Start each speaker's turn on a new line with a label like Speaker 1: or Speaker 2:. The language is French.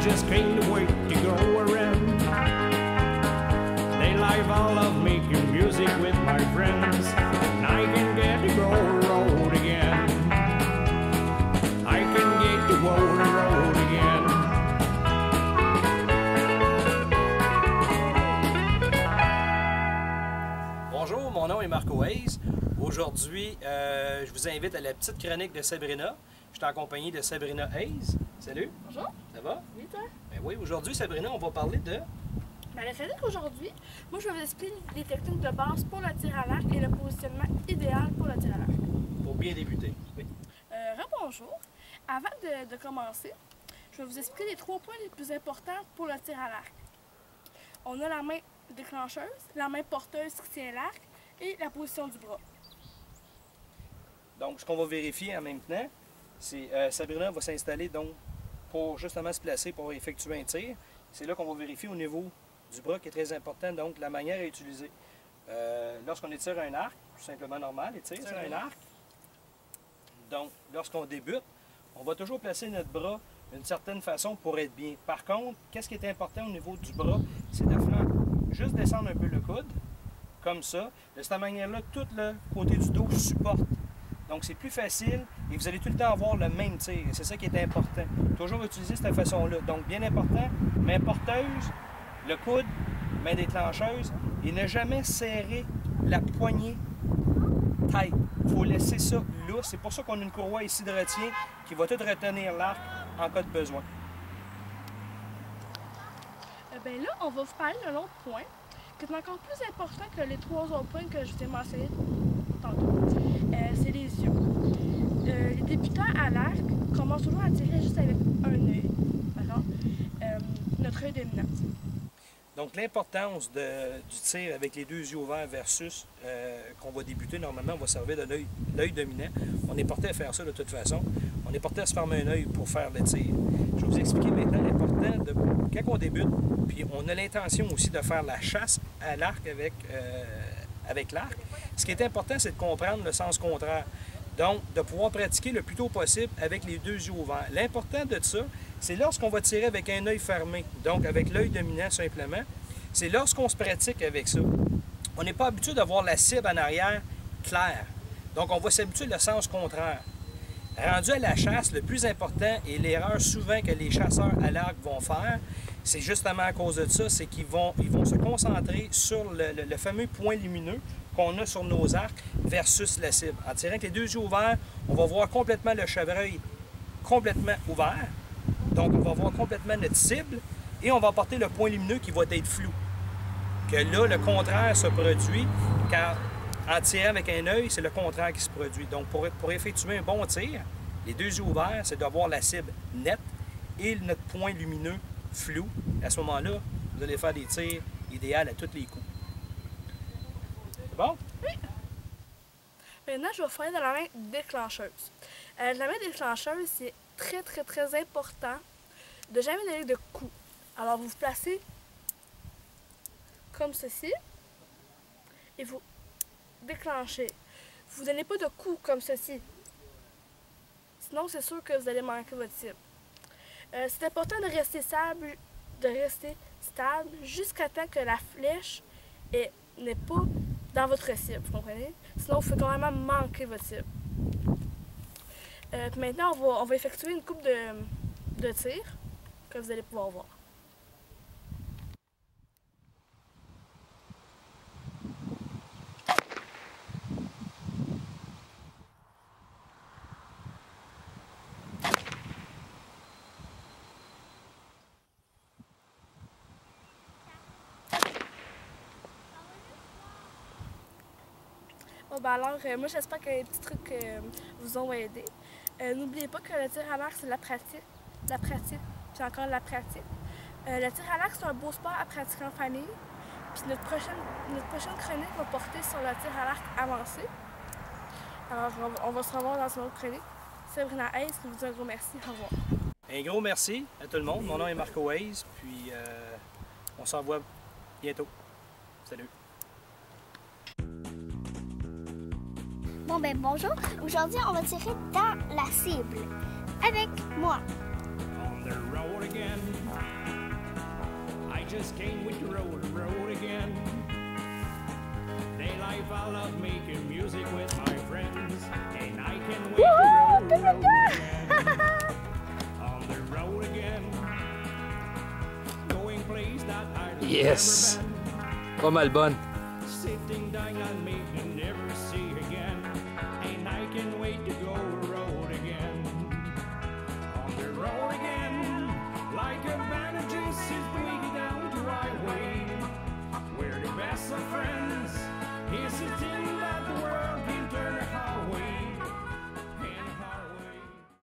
Speaker 1: just can't wait to go around. They live I love making music with my friends, and I can get to go road again. I can get to go road again.
Speaker 2: Bonjour, mon nom est Marco Hayes. Aujourd'hui, je vous invite à la petite chronique de Sabrina. Je suis en compagnie de Sabrina Hayes. Salut.
Speaker 3: Bonjour.
Speaker 2: Ça va?
Speaker 3: Oui, toi?
Speaker 2: Ben oui, aujourd'hui, Sabrina, on va parler de...
Speaker 3: La chronique aujourd'hui, moi je vais vous expliquer les techniques de base pour le tir à l'arc et le positionnement idéal pour le tir à l'arc.
Speaker 2: Pour bien débuter. Oui.
Speaker 3: Rebonjour. Avant de commencer, je vais vous expliquer les 3 points les plus importants pour le tir à l'arc. On a la main déclencheuse, la main porteuse qui tient l'arc et la position du bras.
Speaker 2: Donc, ce qu'on va vérifier en même temps, c'est Sabrina va s'installer donc pour justement se placer pour effectuer un tir. C'est là qu'on va vérifier au niveau du bras qui est très important, donc la manière à utiliser. Lorsqu'on étire un arc, tout simplement normal, étire un arc. Donc, lorsqu'on débute, on va toujours placer notre bras d'une certaine façon pour être bien. Par contre, qu'est-ce qui est important au niveau du bras, c'est de juste descendre un peu le coude, comme ça. De cette manière-là, tout le côté du dos supporte. Donc, c'est plus facile et vous allez tout le temps avoir le même tir. C'est ça qui est important. Toujours utiliser cette façon-là. Donc, bien important, main porteuse, le coude, main déclencheuse et ne jamais serrer la poignée tight. Il faut laisser ça là. C'est pour ça qu'on a une courroie ici de retien qui va tout retenir l'arc en cas de besoin.
Speaker 3: Bien là, on va vous parler d'un autre point qui est encore plus important que les 3 autres points que je vous ai mentionnés tantôt. C'est les yeux. Les débutants à l'arc commencent toujours à tirer juste avec un œil, notre œil dominant.
Speaker 2: Donc, l'importance du tir avec les 2 yeux ouverts versus qu'on va débuter, normalement, on va servir de l'œil dominant. On est porté à faire ça de toute façon. On est porté à se fermer un œil pour faire le tir. Je vais vous expliquer maintenant l'important de quand on débute, puis on a l'intention aussi de faire la chasse à l'arc avec l'arc. Ce qui est important, c'est de comprendre le sens contraire. Donc, de pouvoir pratiquer le plus tôt possible avec les 2 yeux ouverts. L'important de ça, c'est lorsqu'on va tirer avec un œil fermé, donc avec l'œil dominant simplement, c'est lorsqu'on se pratique avec ça. On n'est pas habitué d'avoir la cible en arrière claire. Donc, on va s'habituer le sens contraire. Rendu à la chasse, le plus important et l'erreur souvent que les chasseurs à l'arc vont faire, c'est justement à cause de ça, c'est qu'ils vont se concentrer sur le fameux point lumineux qu'on a sur nos arcs versus la cible. En tirant avec les 2 yeux ouverts, on va voir complètement le chevreuil complètement ouvert. Donc, on va voir complètement notre cible et on va porter le point lumineux qui va être flou. Que là, le contraire se produit car en tirant avec un œil, c'est le contraire qui se produit. Donc, pour effectuer un bon tir, les 2 yeux ouverts, c'est d'avoir la cible nette et notre point lumineux flou. À ce moment-là, vous allez faire des tirs idéaux à tous les coups. C'est bon?
Speaker 3: Oui. Maintenant, je vais vous parler de la main déclencheuse. La main déclencheuse, c'est très important de jamais donner de coups. Alors, vous vous placez comme ceci et vous déclenchez. Vous ne donnez pas de coups comme ceci. Sinon, c'est sûr que vous allez manquer votre cible. C'est important de rester stable jusqu'à temps que la flèche n'est pas dans votre cible, vous comprenez? Sinon, vous pouvez carrément manquer votre cible. Puis maintenant, on va effectuer une coupe de tir que vous allez pouvoir voir. Bon, ben alors, moi j'espère que les petits trucs vous ont aidé. N'oubliez pas que le tir à l'arc, c'est la pratique, puis encore la pratique. Le tir à l'arc, c'est un beau sport à pratiquer en famille. Puis notre prochaine chronique va porter sur le tir à l'arc avancé. Alors, on va se revoir dans une autre chronique. Sabrina Hayes qui vous dit un gros merci. Au revoir.
Speaker 2: Un gros merci à tout le monde. Mon nom est Marco Hayes, puis on s'en voit bientôt. Salut!
Speaker 4: Bon ben bonjour, aujourd'hui on va tirer dans la cible avec moi.
Speaker 2: On
Speaker 1: the road again. I just can't wait to road again. They life I love making music with my friends, and I can wait to road again. On the road again. Going place that I've
Speaker 5: Yes.
Speaker 1: never been.
Speaker 5: Pas mal bonne.
Speaker 1: Sitting down on me and never see again. And I can wait to